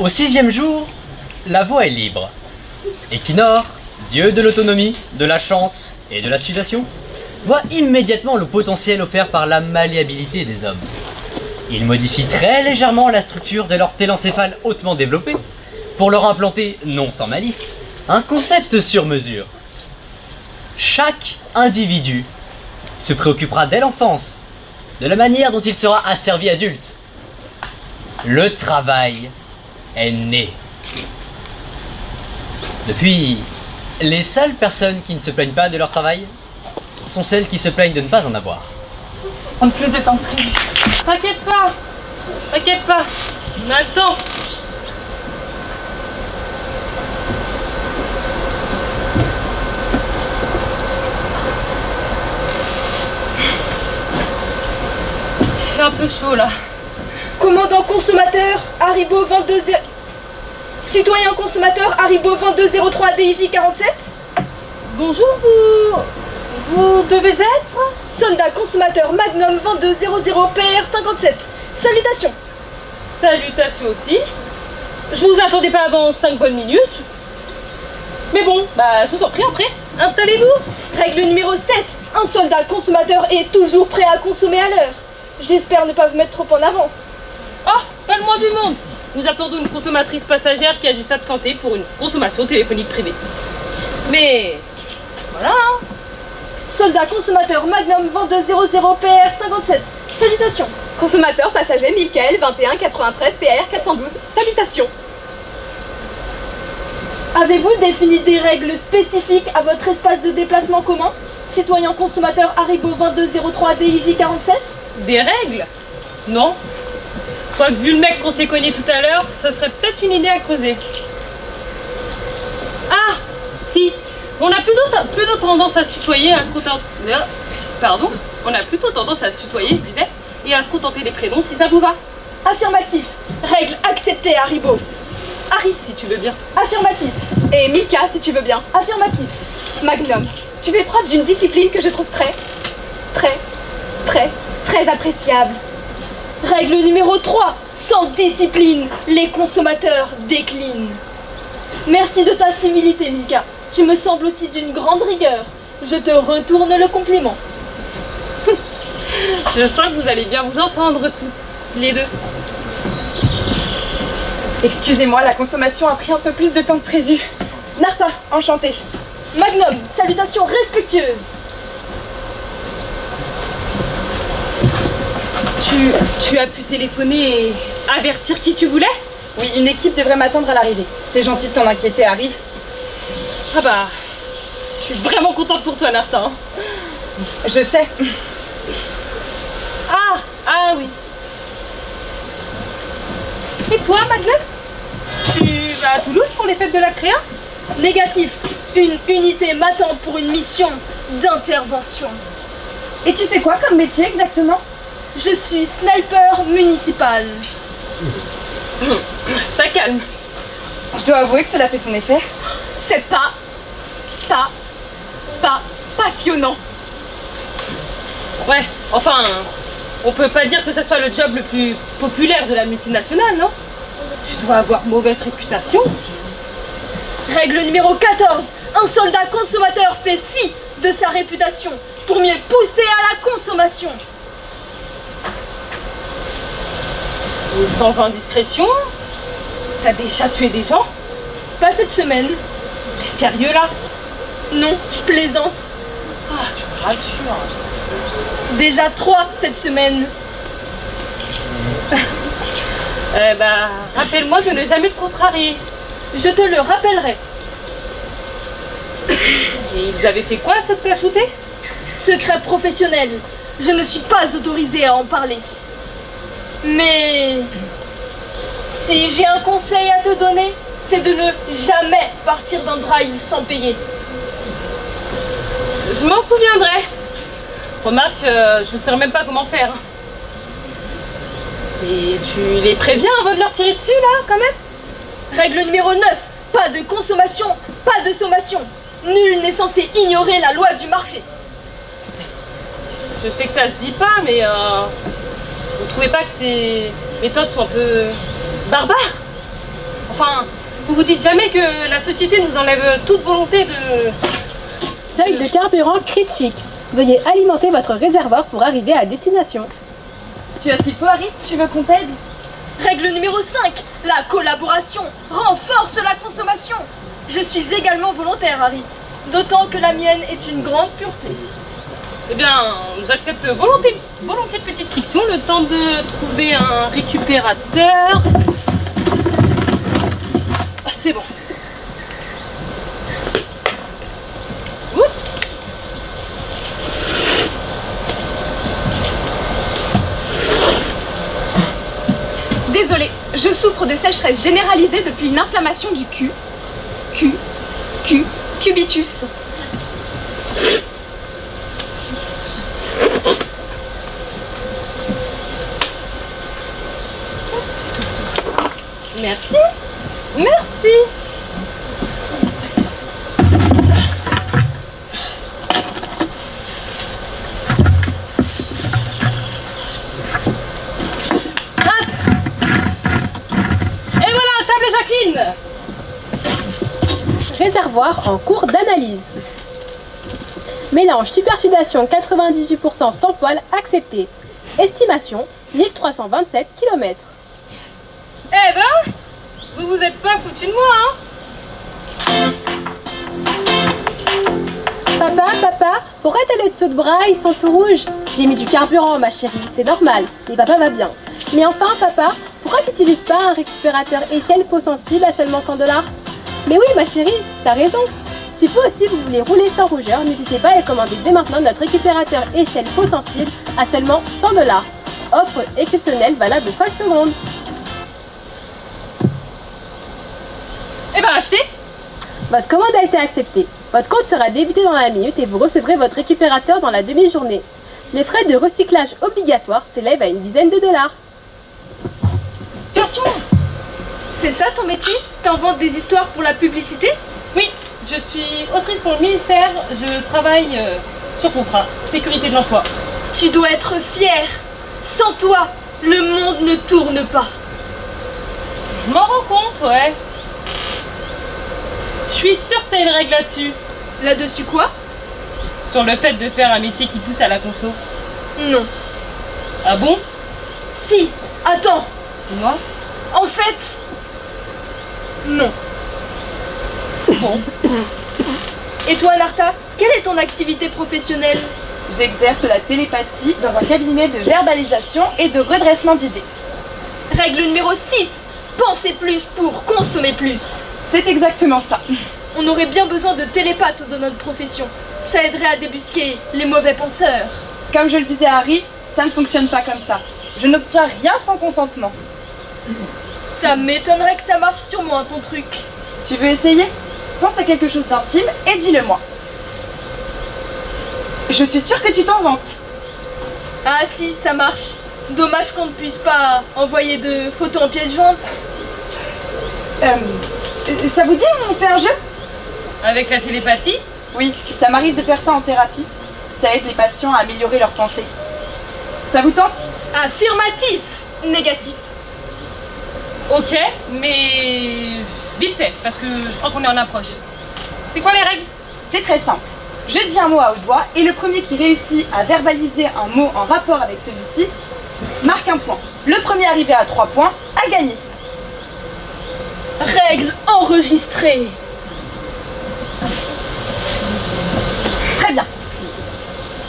Au 6e jour, la voie est libre. Equinor, dieu de l'autonomie, de la chance et de la sudation, voit immédiatement le potentiel offert par la malléabilité des hommes. Il modifie très légèrement la structure de leur télencéphale hautement développé pour leur implanter, non sans malice, un concept sur mesure. Chaque individu se préoccupera dès l'enfance de la manière dont il sera asservi adulte. Le travail est né. Depuis, les seules personnes qui ne se plaignent pas de leur travail sont celles qui se plaignent de ne pas en avoir. En plus de temps prévu. T'inquiète pas, on a le temps. Il fait un peu chaud là. Commandant consommateur, Haribo 22... Citoyen consommateur, Haribo 2203 DIJ 47. Bonjour, vous devez être? Soldat consommateur Magnum 2200 PR 57. Salutations. Salutations aussi. Je vous attendais pas avant 5 bonnes minutes. Mais bon, bah je vous en prie, entrez. Installez-vous. Règle numéro 7. Un soldat consommateur est toujours prêt à consommer à l'heure. J'espère ne pas vous mettre trop en avance. Oh, pas le moins du monde. Nous attendons une consommatrice passagère qui a dû s'absenter pour une consommation téléphonique privée. Mais voilà. Hein. Soldat consommateur Magnum 2200 PR 57. Salutations. Consommateur passager Michael 2193 PR 412. Salutations. Avez-vous défini des règles spécifiques à votre espace de déplacement commun? Citoyen consommateur Haribo 2203 DIJ 47. Des règles? Non. Quoique vu le mec qu'on s'est cogné tout à l'heure, ça serait peut-être une idée à creuser. Ah, si. On a plutôt tendance à se tutoyer, à se contenter... Pardon. On a plutôt tendance à se tutoyer, je disais, et à se contenter des prénoms si ça vous va. Affirmatif. Règle acceptée, Haribo. Harry, si tu veux bien. Affirmatif. Et Mika, si tu veux bien. Affirmatif. Magnum, tu fais preuve d'une discipline que je trouve très appréciable. Règle numéro 3. Sans discipline, les consommateurs déclinent. Merci de ta civilité, Mika. Tu me sembles aussi d'une grande rigueur. Je te retourne le compliment. Je sens que vous allez bien vous entendre tous les deux. Excusez-moi, la consommation a pris un peu plus de temps que prévu. Narta, enchantée. Magnum, salutations respectueuses. Tu as pu téléphoner et avertir qui tu voulais? Oui, une équipe devrait m'attendre à l'arrivée. C'est gentil de t'en inquiéter, Harry. Ah bah, je suis vraiment contente pour toi, Narta. Hein. Je sais. Ah oui. Et toi, Magnum? Tu vas à Toulouse pour les fêtes de la Créa? Négatif. Une unité m'attend pour une mission d'intervention. Et tu fais quoi comme métier exactement? Je suis sniper municipal. Ça calme. Je dois avouer que cela fait son effet. C'est pas passionnant. Ouais, enfin, on peut pas dire que ça soit le job le plus populaire de la multinationale, non? Tu dois avoir mauvaise réputation. Règle numéro 14. Un soldat consommateur fait fi de sa réputation pour mieux pousser à la consommation. Et sans indiscrétion, t'as déjà tué des gens? Pas cette semaine. T'es sérieux là? Non, je plaisante. Ah, tu me rassures. Déjà 3 cette semaine. Bah, rappelle-moi de ne jamais le contrarier. Je te le rappellerai. Et vous avez fait quoi, ceux que t'as shooté? Secret professionnel. Je ne suis pas autorisée à en parler. Mais si j'ai un conseil à te donner, c'est de ne jamais partir d'un drive sans payer. Je m'en souviendrai. Remarque, je ne saurais même pas comment faire. Et tu les préviens avant de leur tirer dessus, là, quand même? Règle numéro 9. Pas de consommation, pas de sommation. Nul n'est censé ignorer la loi du marché. Je sais que ça se dit pas, mais vous trouvez pas que ces méthodes sont un peu barbares? Enfin, vous vous dites jamais que la société nous enlève toute volonté de... Seuil de carburant critique. Veuillez alimenter votre réservoir pour arriver à destination. Tu as ce qu'il faut, Harry? Tu veux qu'on t'aide? Règle numéro 5, la collaboration renforce la consommation. Je suis également volontaire, Harry. D'autant que la mienne est une grande pureté. Eh bien, j'accepte volontiers de petite friction, le temps de trouver un récupérateur. Ah, c'est bon. Oups. Désolée, je souffre de sécheresse généralisée depuis une inflammation du cul. Cubitus. Merci. Merci. Hop. Et voilà, table Jacqueline. Réservoir en cours d'analyse. Mélange supersudation 98% sans poil accepté. Estimation 1327 km. Eh ben, vous êtes pas foutu de moi, hein? Papa, pourquoi t'as le dessous de bras, ils sont tout rouges? J'ai mis du carburant, ma chérie, c'est normal, mais papa va bien. Mais enfin, papa, pourquoi tu n'utilises pas un récupérateur échelle peau sensible à seulement 100 $? Mais oui, ma chérie, t'as raison. Si vous aussi vous voulez rouler sans rougeur, n'hésitez pas à commander dès maintenant notre récupérateur échelle peau sensible à seulement 100 $. Offre exceptionnelle valable 5 secondes. Eh ben, achetez. Votre commande a été acceptée. Votre compte sera débité dans la minute et vous recevrez votre récupérateur dans la demi-journée. Les frais de recyclage obligatoires s'élèvent à une dizaine de $. Attention. C'est ça ton métier? T'inventes des histoires pour la publicité? Oui, je suis autrice pour le ministère. Je travaille sur contrat, sécurité de l'emploi. Tu dois être fier. Sans toi, le monde ne tourne pas. Je m'en rends compte, ouais. Je suis sûre que t'as une règle là-dessus. Là-dessus quoi? Sur le fait de faire un métier qui pousse à la conso. Non. Ah bon? Si, attends. Dis-moi. En fait, non. Bon. Et toi, Narta, quelle est ton activité professionnelle? J'exerce la télépathie dans un cabinet de verbalisation et de redressement d'idées. Règle numéro 6, pensez plus pour consommer plus. C'est exactement ça. On aurait bien besoin de télépathes dans notre profession. Ça aiderait à débusquer les mauvais penseurs. Comme je le disais à Harry, ça ne fonctionne pas comme ça. Je n'obtiens rien sans consentement. Ça m'étonnerait que ça marche sur moi, ton truc. Tu veux essayer? Pense à quelque chose d'intime et dis-le-moi. Je suis sûre que tu t'en vantes. Ah si, ça marche. Dommage qu'on ne puisse pas envoyer de photos en pièces jointes. Ça vous dit, on fait un jeu? Avec la télépathie? Oui, ça m'arrive de faire ça en thérapie. Ça aide les patients à améliorer leurs pensées. Ça vous tente? Affirmatif, négatif. Ok, mais vite fait, parce que je crois qu'on est en approche. C'est quoi les règles? C'est très simple. Je dis un mot à haute voix et le premier qui réussit à verbaliser un mot en rapport avec celui-ci marque un point. Le premier arrivé à 3 points a gagné. Règle enregistrée. Très bien.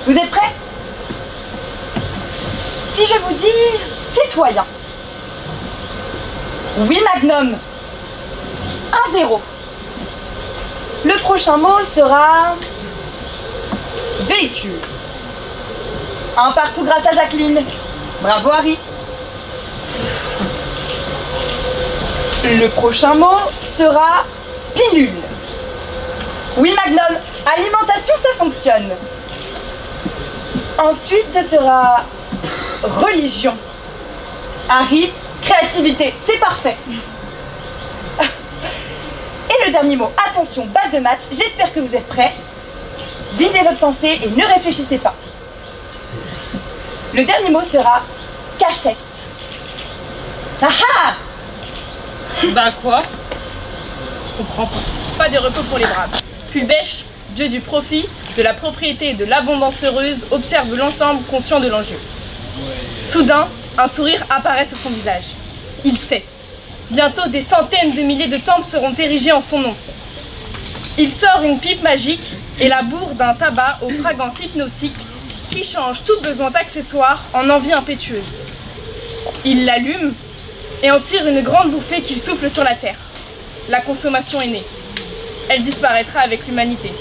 Vous êtes prêts? Si je vous dis citoyen. Oui, Magnum. 1-0. Le prochain mot sera véhicule. 1 partout grâce à Jacqueline. Bravo, Harry. Le prochain mot sera pilule. Oui, Magnum. Alimentation, ça fonctionne. Ensuite, ce sera religion. Harry, créativité, c'est parfait. Et le dernier mot, attention, balle de match, j'espère que vous êtes prêts. Videz votre pensée et ne réfléchissez pas. Le dernier mot sera cachette. Ah ah! Bah quoi? Je comprends pas. Pas de repos pour les braves. Pulbèche, dieu du profit, de la propriété et de l'abondance heureuse, observe l'ensemble conscient de l'enjeu. Soudain, un sourire apparaît sur son visage. Il sait. Bientôt, des centaines de milliers de temples seront érigés en son nom. Il sort une pipe magique et la bourre d'un tabac aux fragrances hypnotiques qui change tout besoin d'accessoires en envie impétueuse. Il l'allume et en tire une grande bouffée qu'il souffle sur la terre. La consommation est née. Elle disparaîtra avec l'humanité.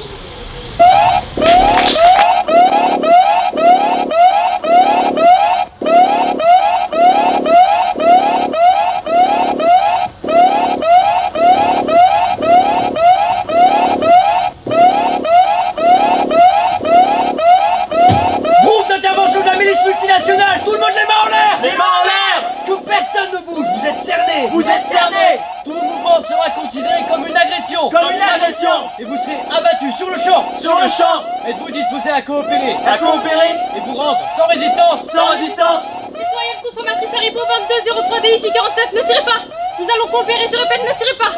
Groupe d'intervention de la milice multinationale, tout le monde les mains en l'air! Les mains en l'air! Que personne ne bouge, vous êtes cernés! Vous êtes cernés! Tout mouvement sera considéré comme une agression! Comme une agression! Et vous serez abattus sur le champ! Sur le champ! Êtes-vous disposés à coopérer? À coopérer? Et vous rendre sans résistance! Sans résistance! Citoyenne consommatrice Haribo 2203 DIJ47, ne tirez pas! Nous allons coopérer, je répète, ne tirez pas!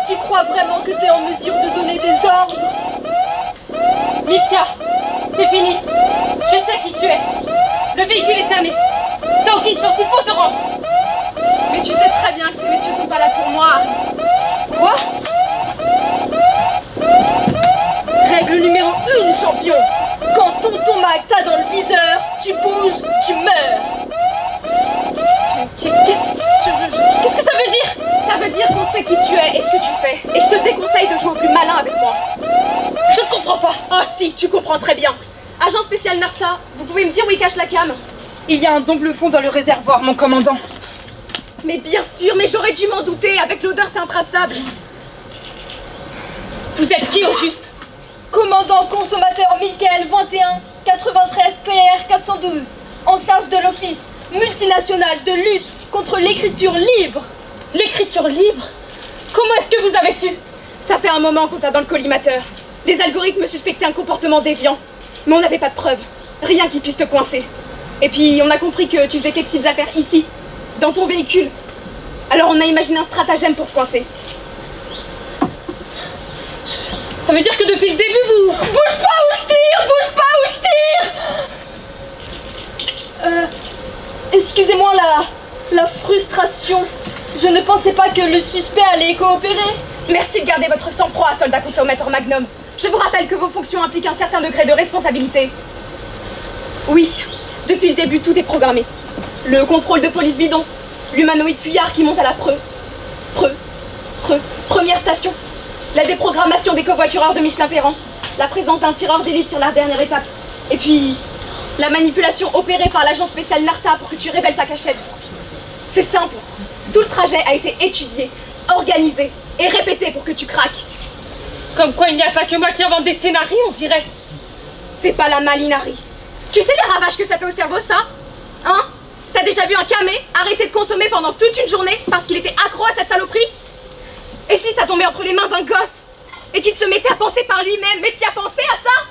Tu crois vraiment que t'es en mesure de donner des ordres? Milka, c'est fini. Je sais qui tu es. Le véhicule est cerné. T'as aucune chance, il faut te rendre. Mais tu sais très bien que ces messieurs sont pas là pour moi, Harry. Quoi? Règle numéro 1, champion. Quand Tonton Mac t'a dans le viseur, tu bouges, tu meurs. Qu'est-ce que ça veut dire? Ça veut dire qu'on sait qui tu es et ce que tu fais. Et je te déconseille de jouer au plus malin avec moi. Je ne comprends pas. Oh si, tu comprends très bien. Agent spécial Narta, vous pouvez me dire où il cache la cam? Il y a un double fond dans le réservoir, mon commandant. Mais bien sûr, mais j'aurais dû m'en douter. Avec l'odeur, c'est intraçable. Vous êtes qui au juste? Commandant consommateur Michael 21 93 PR 412, en charge de l'office multinational de lutte contre l'écriture libre. L'écriture libre? Comment est-ce que vous avez su? Ça fait un moment qu'on t'a dans le collimateur. Les algorithmes suspectaient un comportement déviant. Mais on n'avait pas de preuves. Rien qui puisse te coincer. Et puis on a compris que tu faisais quelques petites affaires ici, dans ton véhicule. Alors on a imaginé un stratagème pour te coincer. Ça veut dire que depuis le début vous... Bouge pas ou je tire! Bouge pas ou je tire! Excusez-moi la frustration. Je ne pensais pas que le suspect allait coopérer. Merci de garder votre sang-froid, soldat consommateur Magnum. Je vous rappelle que vos fonctions impliquent un certain degré de responsabilité. Oui, depuis le début, tout est programmé. Le contrôle de police bidon, l'humanoïde fuyard qui monte à la première station, la déprogrammation des covoitureurs de Michelin-Perrand, la présence d'un tireur d'élite sur la dernière étape, et puis la manipulation opérée par l'agent spécial Narta pour que tu révèles ta cachette. C'est simple, tout le trajet a été étudié, organisé et répété pour que tu craques. Comme quoi il n'y a pas que moi qui invente des scénarios, on dirait. Fais pas la maline, Harry. Tu sais les ravages que ça fait au cerveau, ça? Hein? T'as déjà vu un camé arrêter de consommer pendant toute une journée parce qu'il était accro à cette saloperie? Et si ça tombait entre les mains d'un gosse et qu'il se mettait à penser par lui-même, mais t'y as pensé à ça?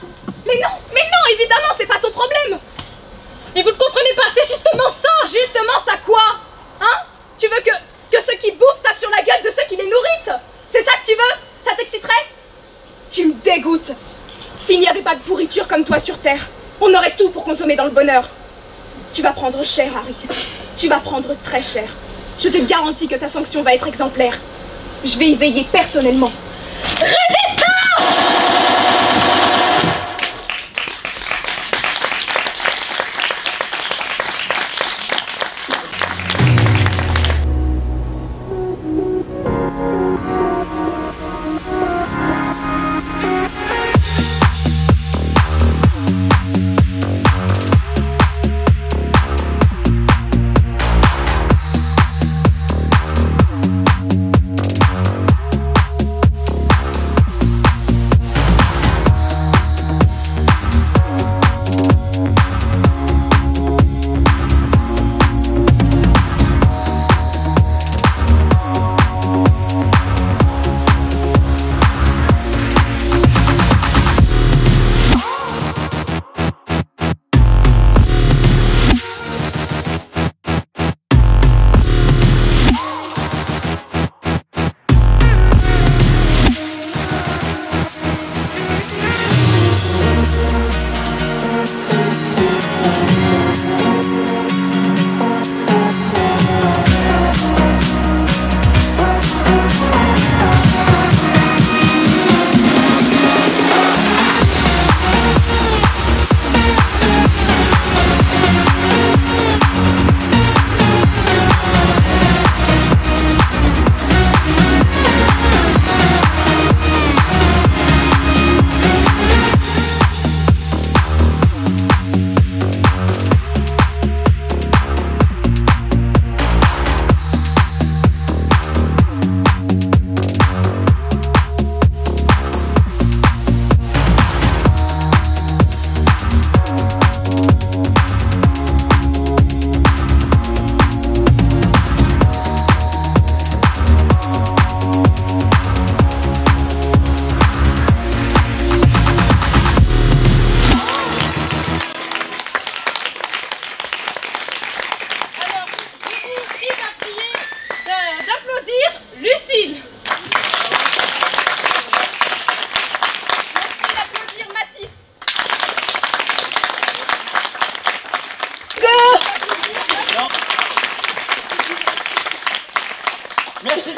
Mais non, évidemment, c'est pas ton problème. Mais vous ne comprenez pas, c'est justement ça. Justement ça quoi? Hein? Tu veux que ceux qui bouffent tapent sur la gueule de ceux qui les nourrissent? C'est ça que tu veux? Ça t'exciterait? Tu me dégoûtes. S'il n'y avait pas de pourriture comme toi sur Terre, on aurait tout pour consommer dans le bonheur. Tu vas prendre cher, Harry. Tu vas prendre très cher. Je te garantis que ta sanction va être exemplaire. Je vais y veiller personnellement. Résistance!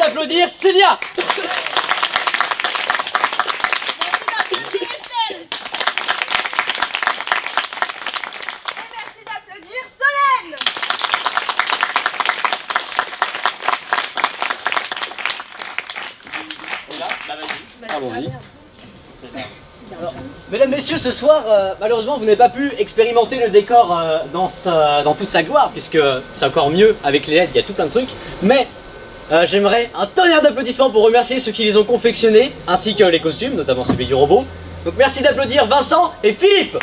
d'applaudir Célia. Merci d'applaudir Solène. Allons-y. Mesdames, messieurs, ce soir, malheureusement, vous n'avez pas pu expérimenter le décor dans toute sa gloire, puisque c'est encore mieux avec les LED, il y a tout plein de trucs. Mais j'aimerais un tonnerre d'applaudissements pour remercier ceux qui les ont confectionnés, ainsi que les costumes, notamment celui du robot. Donc merci d'applaudir Vincent et Philippe.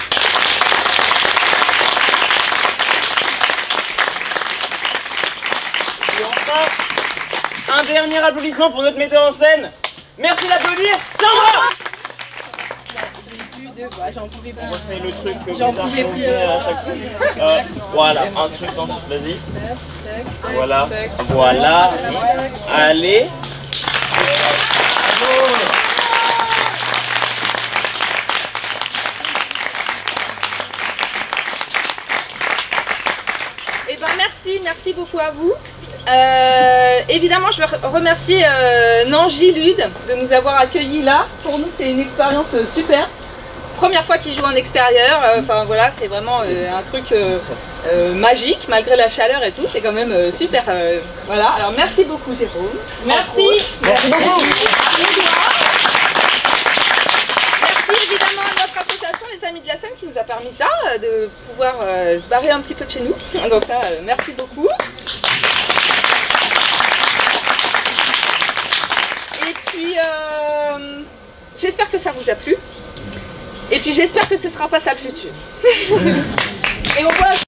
Et enfin, un dernier applaudissement pour notre metteur en scène. Merci d'applaudir Sandra. J'en pouvais plus. On refait le truc que J'en vous pouvais avez plus. fait à chaque fois. Voilà, un truc en tout, vas-y. Voilà, voilà. Allez. Eh ben merci beaucoup à vous. Évidemment, je veux remercier Nanji Lude de nous avoir accueillis là. Pour nous, c'est une expérience super. Première fois qu'il joue en extérieur. Enfin voilà, c'est vraiment un truc magique malgré la chaleur et tout. C'est quand même super. Voilà. Alors merci beaucoup Jérôme. Merci. Merci beaucoup. Merci évidemment à notre association Les Amis de la Scène qui nous a permis ça, de pouvoir se barrer un petit peu de chez nous. Donc ça, merci beaucoup. Et puis, j'espère que ça vous a plu. Et puis j'espère que ce sera pas ça le futur. Et on voit...